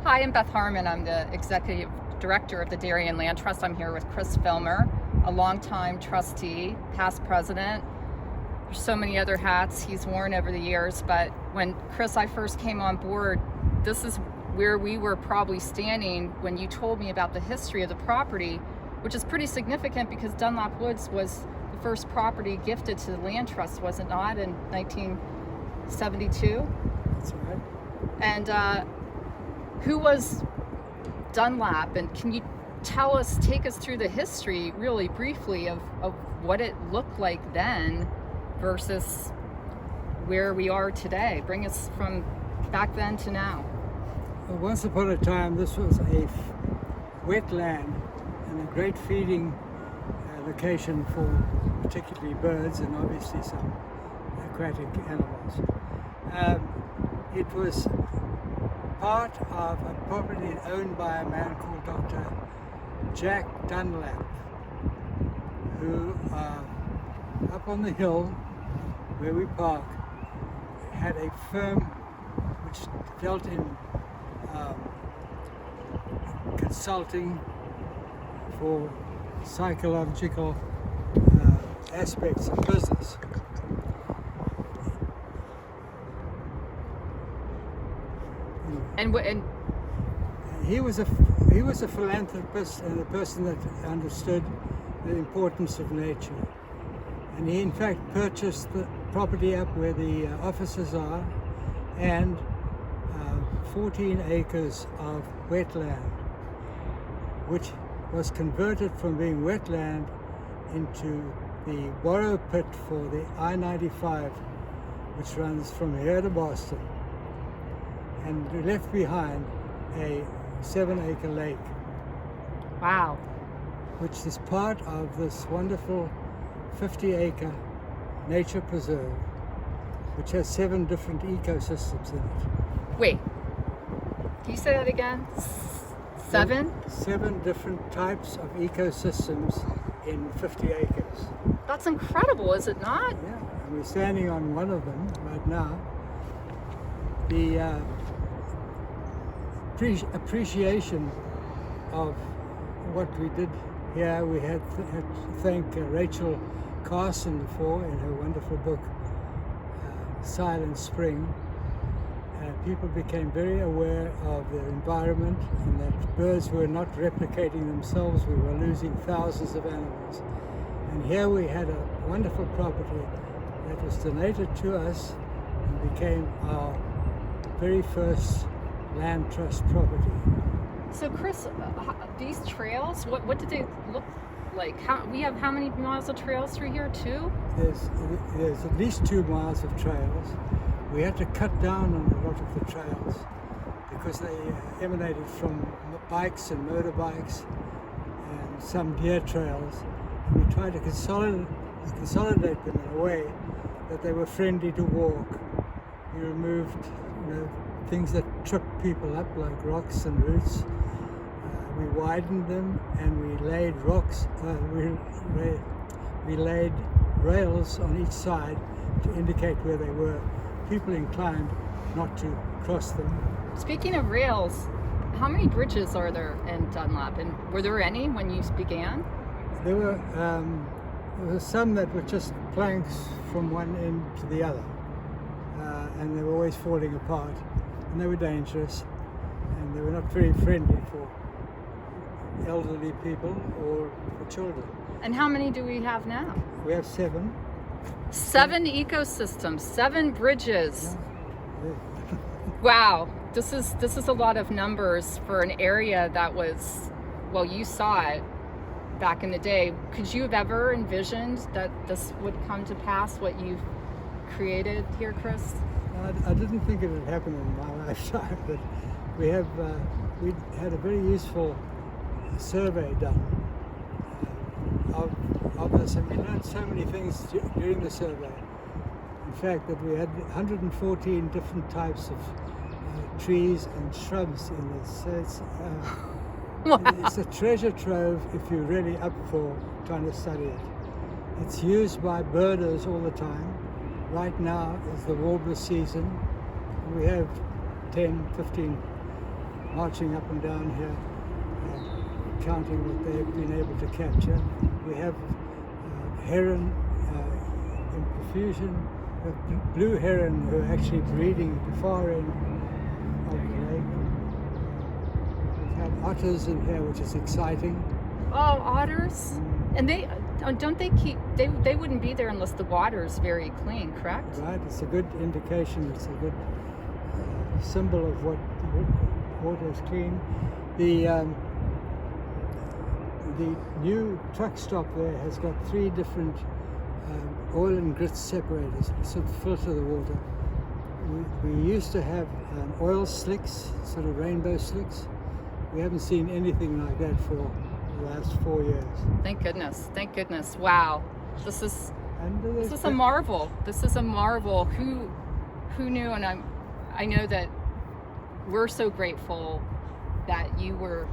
Hi, I'm Beth Harmon. I'm the Executive Director of the Dairy and Land Trust. I'm here with Chris Filmer, a longtime trustee, past president. There's so many other hats he's worn over the years, but when I first came on board, this is where we were probably standing when you told me about the history of the property, which is pretty significant because Dunlap Woods was the first property gifted to the Land Trust, was it not, in 1972? That's right. And who was Dunlap, and can you take us through the history really briefly of what it looked like then versus where we are today? Bring us from back then to now. Well, once upon a time, this was a wetland and a great feeding location for particularly birds and obviously some aquatic animals. It was part of a property owned by a man called Dr. Jack Dunlap, who up on the hill where we park had a firm which dealt in consulting for psychological aspects of business. And he was a philanthropist and a person that understood the importance of nature. And he in fact purchased the property up where the offices are and 14 acres of wetland, which was converted from being wetland into the borrow pit for the I-95, which runs from here to Boston. And we left behind a 7-acre lake. Wow. Which is part of this wonderful 50-acre nature preserve, which has 7 different ecosystems in it. Wait, can you say that again? 7? 7 different types of ecosystems in 50 acres. That's incredible, is it not? Yeah, and we're standing on one of them right now. The appreciation of what we did here, we had to thank Rachel Carson for in her wonderful book Silent Spring. People became very aware of their environment and that birds were not replicating themselves. We were losing thousands of animals. And here we had a wonderful property that was donated to us and became our very first land trust property. So Chris, these trails, what did they look like? We have how many miles of trails through here? 2? There's at least 2 miles of trails. We had to cut down on a lot of the trails because they emanated from bikes and motorbikes and some deer trails. And we tried to consolidate them in a way that they were friendly to walk. We removed, things that trip people up like rocks and roots. We widened them and we laid we laid rails on each side to indicate where they were. People inclined not to cross them. Speaking of rails, how many bridges are there in Dunlap, and were there any when you began? There were some that were just planks from one end to the other, and they were always falling apart, and they were dangerous, and they were not very friendly for elderly people or for children. And how many do we have now? We have 7. 7 ecosystems, 7 bridges. Yeah. Wow, this is a lot of numbers for an area that was, well, you saw it back in the day. Could you have ever envisioned that this would come to pass, what you've created here, Chris? I didn't think it would happen in my lifetime, but we had a very useful survey done of this, and we learned so many things during the survey. In fact, that we had 114 different types of trees and shrubs in this. So it's a treasure trove if you're really up for trying to study it. It's used by birders all the time. Right now is the warbler season. We have 10, 15 marching up and down here, counting what they've been able to capture. We have heron in profusion. We have blue heron who are actually breeding at the far end of the lake. We've had otters in here, which is exciting. Oh, otters! And they don't they keep they wouldn't be there unless the water is very clean, correct? Right, it's a good indication. It's a good symbol of what the water is clean. The new truck stop there has got 3 different oil and grits separators, sort of filter the water. We used to have oil slicks, sort of rainbow slicks. We haven't seen anything like that for the last 4 years. Thank goodness. Thank goodness. Wow. This is a marvel. This is a marvel. Who knew? And I know that we're so grateful that you were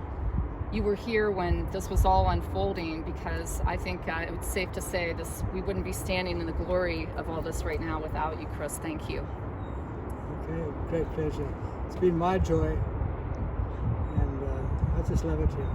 here when this was all unfolding, because I think it's safe to say we wouldn't be standing in the glory of all this right now without you, Chris. Thank you. Okay, great pleasure. It's been my joy, and I just love it here.